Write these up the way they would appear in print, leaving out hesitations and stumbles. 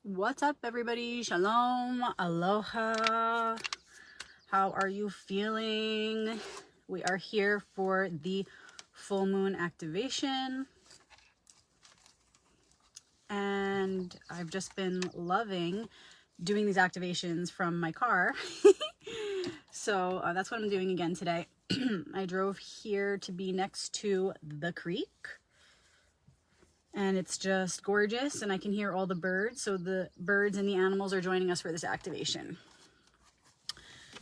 What's up, everybody? Shalom, aloha. How are you feeling? We are here for the full moon activation, and I've just been loving doing these activations from my car. So that's what I'm doing again today. I drove here to be next to the creek, and it's just gorgeous, and I can hear all the birds. So the birds and the animals are joining us for this activation.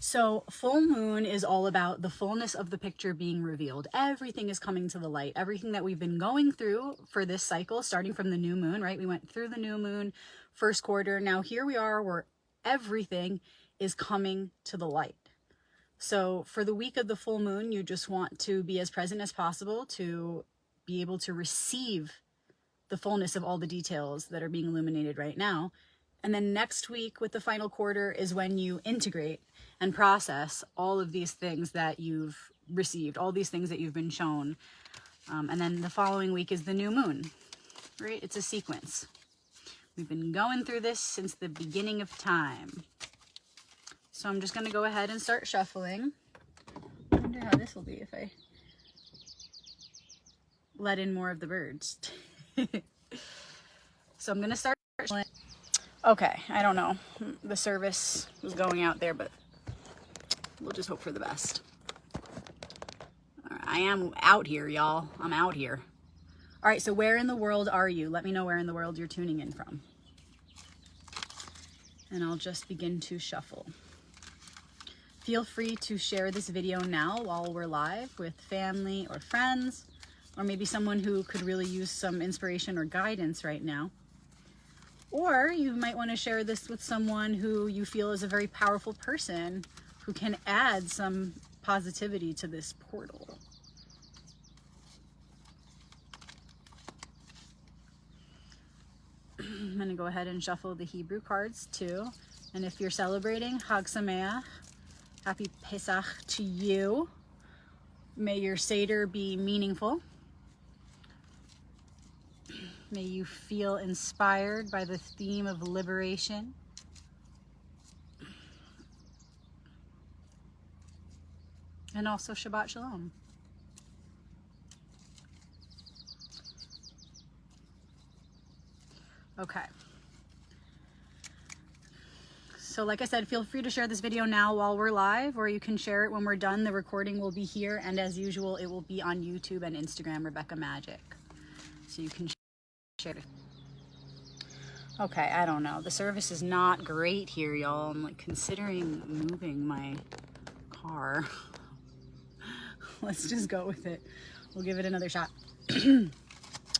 So full moon is all about the fullness of the picture being revealed. Everything is coming to the light. Everything that we've been going through for this cycle, starting from the new moon, right? We went through the new moon, first quarter. Now here we are where everything is coming to the light. So for the week of the full moon, you just want to be as present as possible to be able to receive the fullness of all the details that are being illuminated right now. And then next week with the final quarter is when you integrate and process all of these things that you've received, all these things that you've been shown. And then the following week is the new moon, right? It's a sequence. We've been going through this since the beginning of time. So I'm just going to go ahead and start shuffling. I wonder how this will be if I let in more of the birds. So I'm gonna start. Okay, I don't know. The service was going out there, but we'll just hope for the best. All right, I am out here, y'all. I'm out here. All right, so where in the world are you? Let me know where in the world you're tuning in from. And I'll just begin to shuffle. Feel free to share this video now while we're live with family or friends, or maybe someone who could really use some inspiration or guidance right now. Or you might want to share this with someone who you feel is a very powerful person who can add some positivity to this portal. I'm going to go ahead and shuffle the Hebrew cards too. And if you're celebrating, Chag Sameach, Happy Pesach to you. May your Seder be meaningful. May you feel inspired by the theme of liberation. And also Shabbat Shalom. Okay. So like I said, feel free to share this video now while we're live, or you can share it when we're done. The recording will be here, and as usual, it will be on YouTube and Instagram, Rebecca Magic. So you can share it. Okay, I don't know. The service is not great here, y'all. I'm like considering moving my car. Let's just go with it. We'll give it another shot.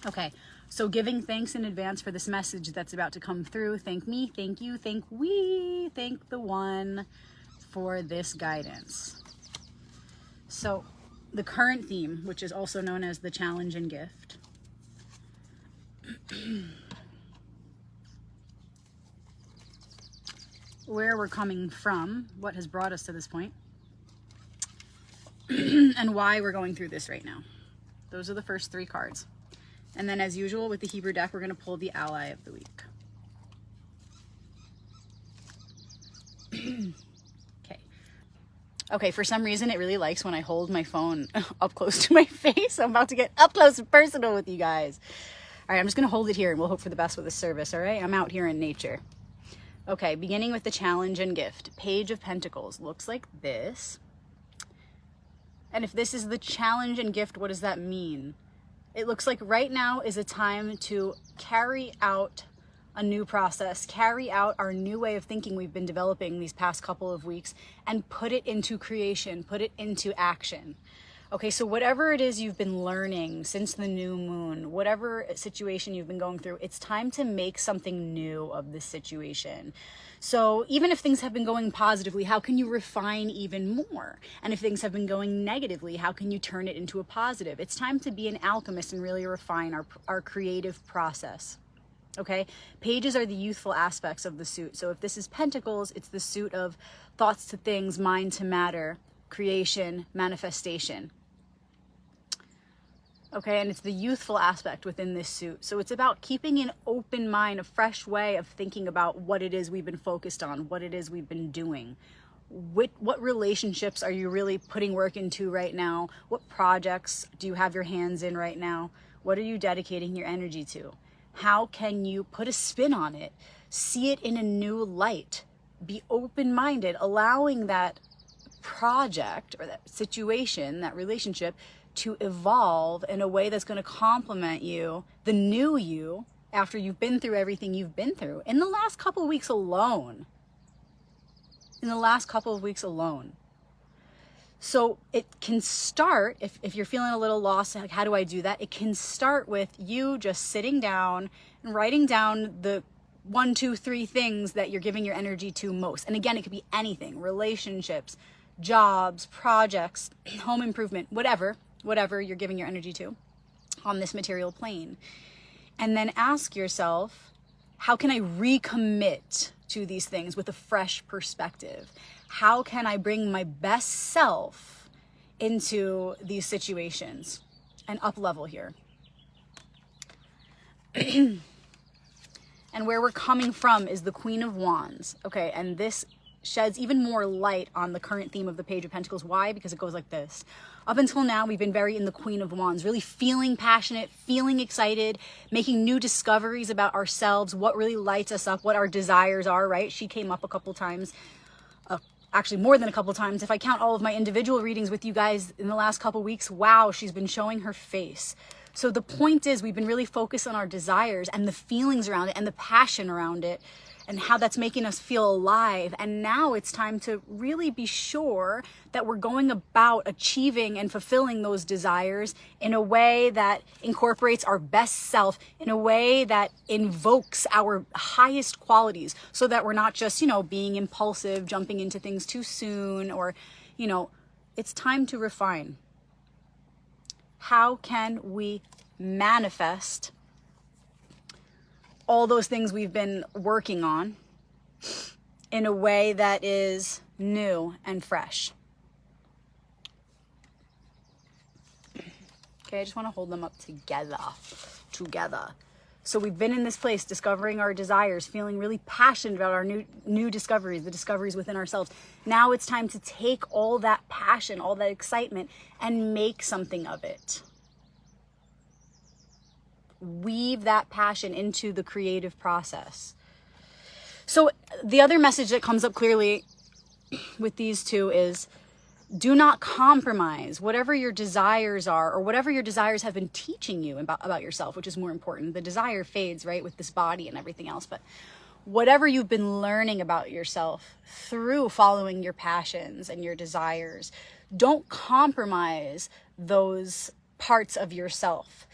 Okay, so giving thanks in advance for this message that's about to come through. Thank me, thank you, thank we, thank the one for this guidance. So the current theme, which is also known as the challenge and gift, where we're coming from, what has brought us to this point, and why we're going through this right now. Those are the first three cards. And then as usual with the Hebrew deck, we're going to pull the ally of the week. Okay, for some reason it really likes when I hold my phone up close to my face. I'm about to get up close and personal with you guys. All right, I'm just going to hold it here and we'll hope for the best with this service, all right? I'm out here in nature. Okay, beginning with the challenge and gift. Page of Pentacles looks like this. And if this is the challenge and gift, what does that mean? It looks like right now is a time to carry out a new process, carry out our new way of thinking we've been developing these past couple of weeks, and put it into creation, put it into action. Okay, so whatever it is you've been learning since the new moon, whatever situation you've been going through, it's time to make something new of this situation. So even if things have been going positively, how can you refine even more? And if things have been going negatively, how can you turn it into a positive? It's time to be an alchemist and really refine our creative process. Okay, pages are the youthful aspects of the suit. So if this is Pentacles, it's the suit of thoughts to things, mind to matter, creation, manifestation. Okay, and it's the youthful aspect within this suit. So it's about keeping an open mind, a fresh way of thinking about what it is we've been focused on, what it is we've been doing. What relationships are you really putting work into right now? What projects do you have your hands in right now? What are you dedicating your energy to? How can you put a spin on it? See it in a new light. Be open-minded, allowing that project or that situation, that relationship, to evolve in a way that's going to complement you, the new you, after you've been through everything you've been through in the last couple of weeks alone. So it can start, if you're feeling a little lost, like, how do I do that? It can start with you just sitting down and writing down the 1, 2, 3 things that you're giving your energy to most. And again, it could be anything: relationships, jobs, projects, home improvement, whatever you're giving your energy to on this material plane. And then ask yourself, how can I recommit to these things with a fresh perspective? How can I bring my best self into these situations and up level here? And where we're coming from is the Queen of Wands. Okay, and this sheds even more light on the current theme of the Page of Pentacles. Why? Because it goes like this. Up until now, we've been very in the Queen of Wands, really feeling passionate, feeling excited, making new discoveries about ourselves, what really lights us up, what our desires are, right? She came up a couple times, actually more than a couple times. If I count all of my individual readings with you guys in the last couple weeks, wow, she's been showing her face. So the point is, we've been really focused on our desires and the feelings around it and the passion around it, and how that's making us feel alive. And now it's time to really be sure that we're going about achieving and fulfilling those desires in a way that incorporates our best self, in a way that invokes our highest qualities, so that we're not just, being impulsive, jumping into things too soon, or, it's time to refine. How can we manifest all those things we've been working on in a way that is new and fresh? Okay, I just want to hold them up together. So we've been in this place, discovering our desires, feeling really passionate about our new discoveries, the discoveries within ourselves. Now it's time to take all that passion, all that excitement, and make something of it. Weave that passion into the creative process. So the other message that comes up clearly with these two is, do not compromise whatever your desires are, or whatever your desires have been teaching you about yourself, which is more important. The desire fades, right, with this body and everything else. But whatever you've been learning about yourself through following your passions and your desires, don't compromise those parts of yourself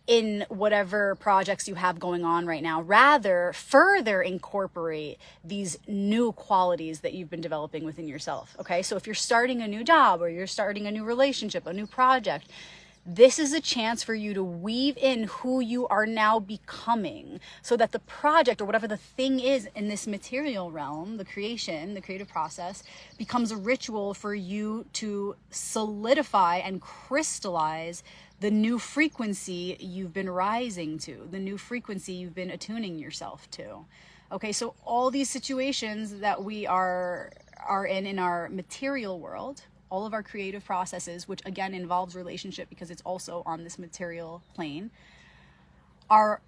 in whatever projects you have going on right now. Rather, further incorporate these new qualities that you've been developing within yourself. Okay, so if you're starting a new job, or you're starting a new relationship, a new project, this is a chance for you to weave in who you are now becoming, so that the project, or whatever the thing is in this material realm, the creation, the creative process, becomes a ritual for you to solidify and crystallize the new frequency you've been rising to, the new frequency you've been attuning yourself to. Okay, so all these situations that we are in our material world, all of our creative processes, which again involves relationship because it's also on this material plane, are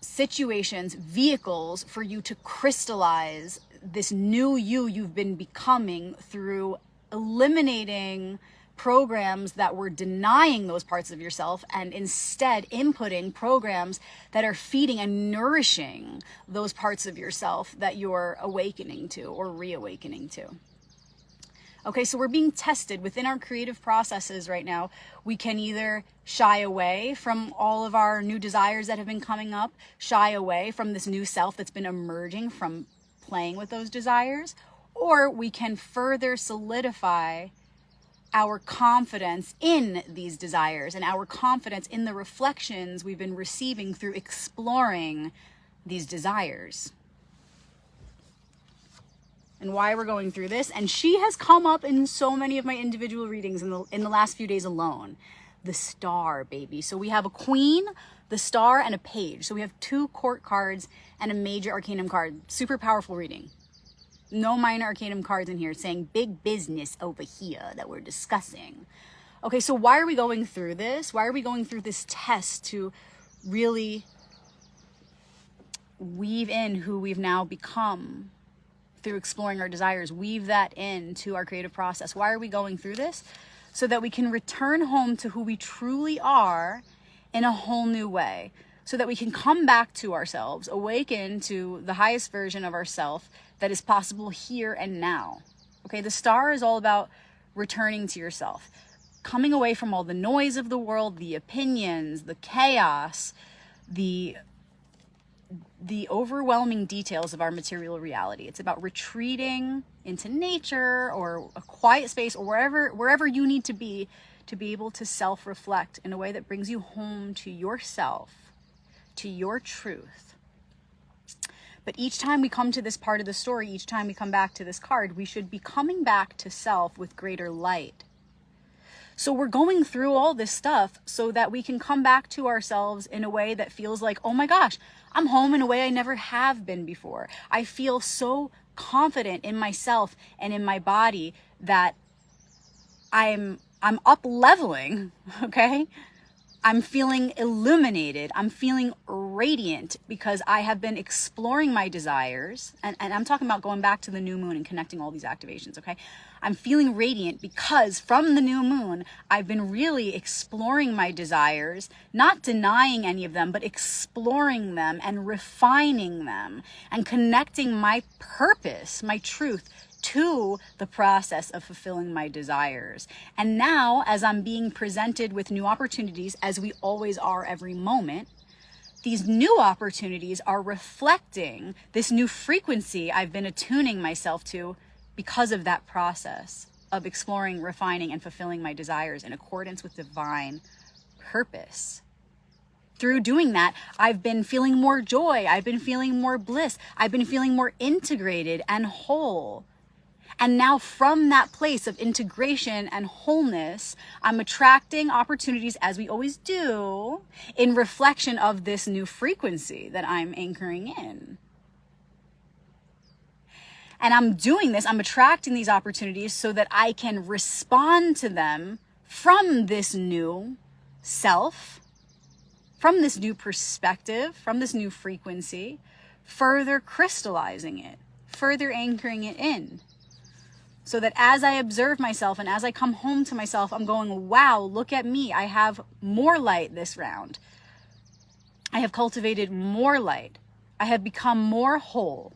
situations, vehicles for you to crystallize this new you've been becoming through eliminating programs that were denying those parts of yourself, and instead inputting programs that are feeding and nourishing those parts of yourself that you're awakening to or reawakening to. Okay, so we're being tested within our creative processes right now. We can either shy away from all of our new desires that have been coming up, shy away from this new self that's been emerging from playing with those desires, or we can further solidify our confidence in these desires and our confidence in the reflections we've been receiving through exploring these desires. And why we're going through this, and she has come up in so many of my individual readings in the last few days alone. the Star, baby. So we have a Queen, the Star, and a Page. So we have 2 court cards and a major arcanum card. Super powerful reading. No minor arcanum cards in here, saying big business over here that we're discussing. Okay, so why are we going through this? Why are we going through this test to really weave in who we've now become through exploring our desires, weave that into our creative process? Why are we going through this? So that we can return home to who we truly are in a whole new way. So that we can come back to ourselves, awaken to the highest version of ourself that is possible here and now. Okay, the Star is all about returning to yourself, coming away from all the noise of the world, the opinions, the chaos, the overwhelming details of our material reality. It's about retreating into nature or a quiet space or wherever you need to be able to self-reflect in a way that brings you home to yourself, to your truth. But each time we come to this part of the story, each time we come back to this card, we should be coming back to self with greater light. So we're going through all this stuff so that we can come back to ourselves in a way that feels like, oh my gosh, I'm home in a way I never have been before. I feel so confident in myself and in my body that I'm up leveling, okay? I'm feeling illuminated. I'm feeling radiant because I have been exploring my desires. And I'm talking about going back to the new moon and connecting all these activations, okay? I'm feeling radiant because from the new moon, I've been really exploring my desires, not denying any of them, but exploring them and refining them and connecting my purpose, my truth, to the process of fulfilling my desires. And now, as I'm being presented with new opportunities, as we always are every moment, these new opportunities are reflecting this new frequency I've been attuning myself to because of that process of exploring, refining, and fulfilling my desires in accordance with divine purpose. Through doing that, I've been feeling more joy. I've been feeling more bliss. I've been feeling more integrated and whole. And now from that place of integration and wholeness, I'm attracting opportunities, as we always do, in reflection of this new frequency that I'm anchoring in. And I'm doing this, I'm attracting these opportunities so that I can respond to them from this new self, from this new perspective, from this new frequency, further crystallizing it, further anchoring it in. So that as I observe myself and as I come home to myself, I'm going, wow, look at me. I have more light this round. I have cultivated more light. I have become more whole.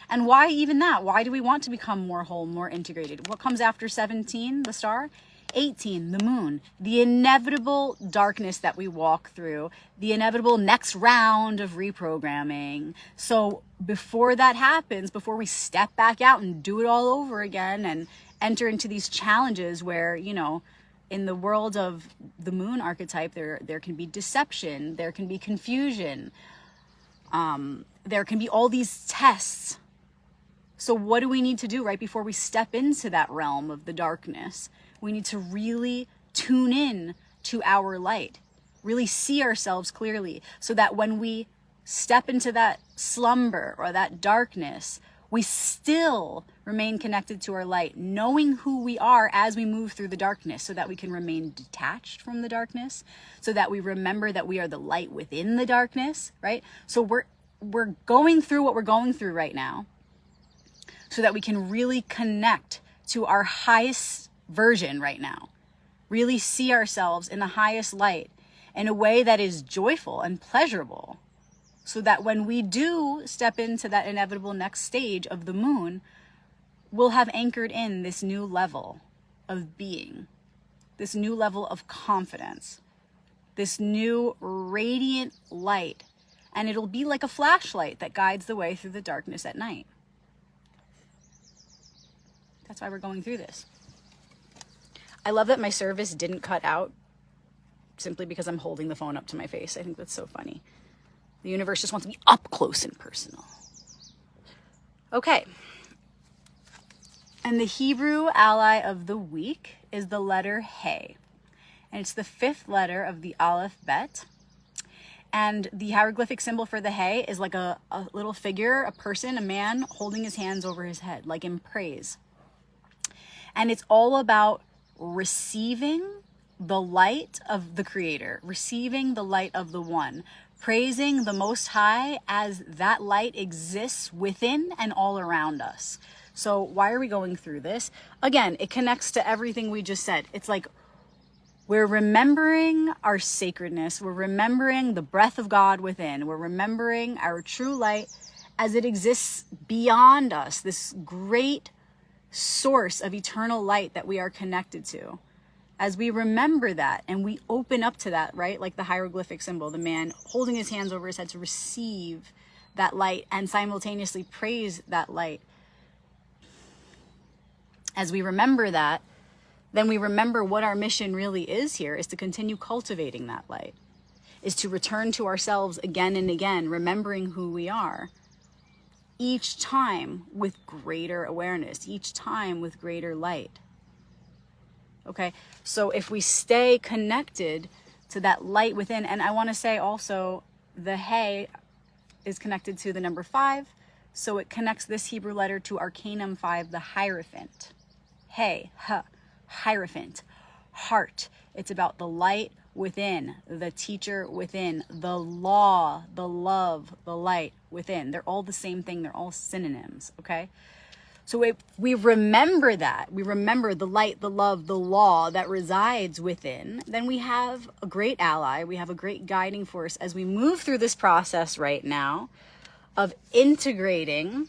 And why even that? Why do we want to become more whole, more integrated? What comes after 17, the Star? 18, the moon, the inevitable darkness that we walk through, the inevitable next round of reprogramming. So before that happens, before we step back out and do it all over again and enter into these challenges where, you know, in the world of the moon archetype, there can be deception, there can be confusion, there can be all these tests. So what do we need to do right before we step into that realm of the darkness? We need to really tune in to our light, really see ourselves clearly so that when we step into that slumber or that darkness, we still remain connected to our light, knowing who we are as we move through the darkness so that we can remain detached from the darkness, so that we remember that we are the light within the darkness, right? So we're going through what we're going through right now so that we can really connect to our highest version right now, really see ourselves in the highest light in a way that is joyful and pleasurable, so that when we do step into that inevitable next stage of the moon, we'll have anchored in this new level of being, this new level of confidence, this new radiant light, and it'll be like a flashlight that guides the way through the darkness at night. That's why we're going through this. I love that my service didn't cut out simply because I'm holding the phone up to my face. I think that's so funny. The universe just wants to be up close and personal. Okay. And the Hebrew ally of the week is the letter He. And it's the 5th letter of the Aleph Bet. And the hieroglyphic symbol for the He is like a little figure, a person, a man holding his hands over his head, like in praise. And it's all about receiving the light of the Creator, receiving the light of the One, praising the Most High as that light exists within and all around us. So why are we going through this? Again, it connects to everything we just said. It's like we're remembering our sacredness. We're remembering the breath of God within. We're remembering our true light as it exists beyond us, this great source of eternal light that we are connected to. As we remember that and we open up to that, right? Like the hieroglyphic symbol, the man holding his hands over his head to receive that light and simultaneously praise that light. As we remember that, then we remember what our mission really is here, is to continue cultivating that light, is to return to ourselves again and again, remembering who we are, each time with greater awareness, each time with greater light. Okay, so if we stay connected to that light within, and I want to say also, the He is connected to the number 5, so it connects this Hebrew letter to Arcanum 5, the Hierophant. He, Hierophant, heart. It's about the light within, the teacher within, the law, the love, the light within. They're all the same thing. They're all synonyms, okay? So we remember that. We remember the light, the love, the law that resides within. Then we have a great ally. We have a great guiding force as we move through this process right now of integrating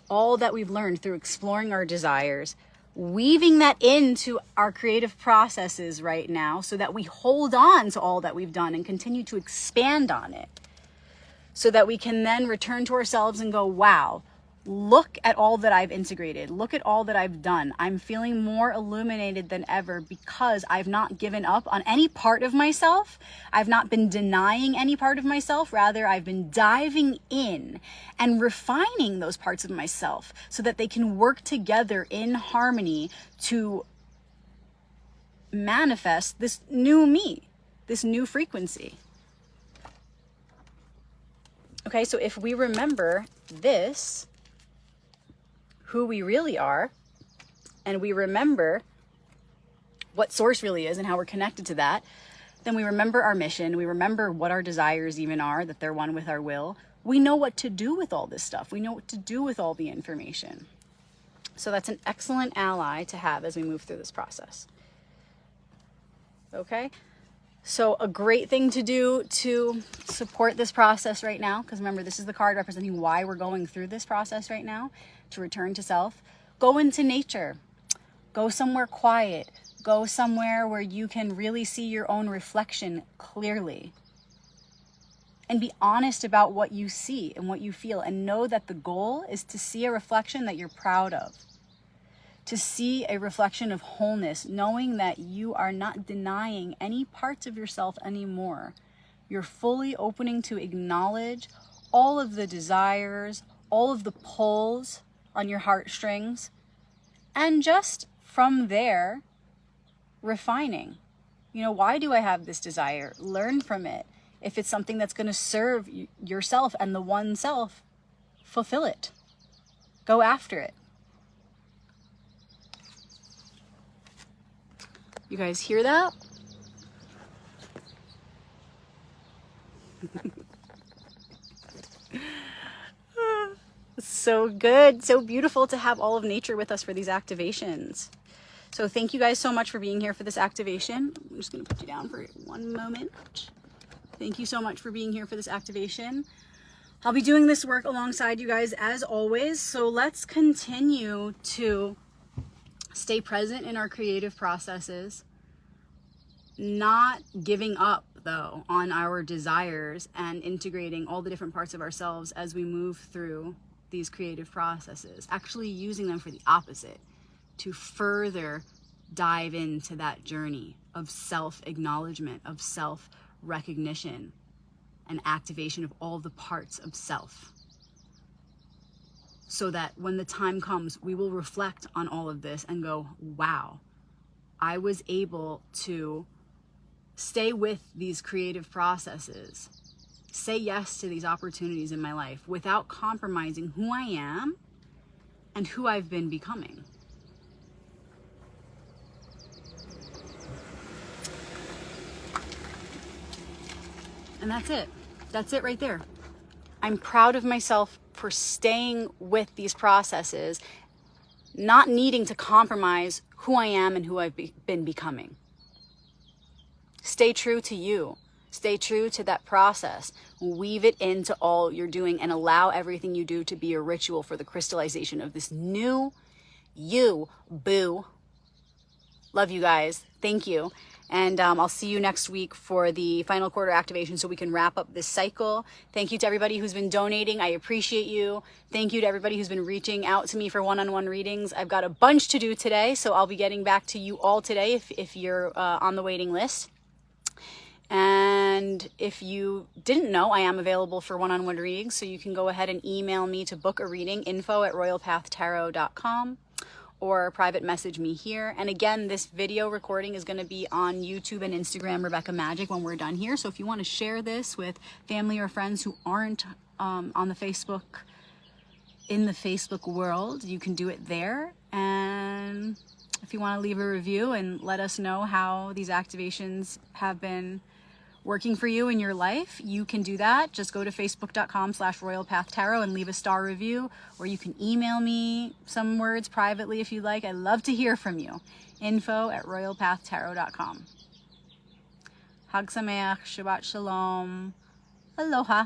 all that we've learned through exploring our desires, weaving that into our creative processes right now so that we hold on to all that we've done and continue to expand on it, so that we can then return to ourselves and go, wow, look at all that I've integrated. Look at all that I've done. I'm feeling more illuminated than ever because I've not given up on any part of myself. I've not been denying any part of myself. Rather, I've been diving in and refining those parts of myself so that they can work together in harmony to manifest this new me, this new frequency. Okay, so if we remember this, who we really are, and we remember what source really is and how we're connected to that, then we remember our mission, we remember what our desires even are, that they're one with our will. We know what to do with all this stuff. We know what to do with all the information. So that's an excellent ally to have as we move through this process. Okay? So a great thing to do to support this process right now, because remember, this is the card representing why we're going through this process right now, to return to self. Go into nature. Go somewhere quiet. Go somewhere where you can really see your own reflection clearly. And be honest about what you see and what you feel. And know that the goal is to see a reflection that you're proud of. To see a reflection of wholeness, knowing that you are not denying any parts of yourself anymore. You're fully opening to acknowledge all of the desires, all of the pulls on your heartstrings, and just from there, refining. You know, why do I have this desire? Learn from it. If it's something that's going to serve yourself and the one self, fulfill it. Go after it. You guys hear that? So good, so beautiful to have all of nature with us for these activations. So thank you guys so much for being here for this activation. I'm just going to put you down for one moment. Thank you so much for being here for this activation. I'll be doing this work alongside you guys as always. So let's continue to stay present in our creative processes, not giving up though on our desires, and integrating all the different parts of ourselves as we move through these creative processes, actually using them for the opposite, to further dive into that journey of self-acknowledgement, of self-recognition, and activation of all the parts of self. so that when the time comes, we will reflect on all of this and go, wow, I was able to stay with these creative processes, say yes to these opportunities in my life without compromising who I am and who I've been becoming. And that's it. That's it right there. I'm proud of myself for staying with these processes, not needing to compromise who I am and who I've been becoming. Stay true to you. Stay true to that process. Weave it into all you're doing and allow everything you do to be a ritual for the crystallization of this new you, boo. Love you guys. Thank you. And I'll see you next week for the final quarter activation so we can wrap up this cycle. Thank you to everybody who's been donating. I appreciate you. Thank you to everybody who's been reaching out to me for one-on-one readings. I've got a bunch to do today, so I'll be getting back to you all today if you're on the waiting list. And if you didn't know, I am available for one-on-one readings, so you can go ahead and email me to book a reading, info@royalpathtarot.com. or private message me here. And again, this video recording is going to be on YouTube and Instagram, Rebecca Magic, when we're done here. So if you want to share this with family or friends who aren't on the Facebook, in the Facebook world, you can do it there. And if you want to leave a review and let us know how these activations have been working for you in your life, you can do that. Just go to facebook.com/royalpathtarot and leave a star review, or you can email me some words privately if you like. I love to hear from you. info@royalpathtarot.com. Hag Sameach, Shabbat Shalom, Aloha.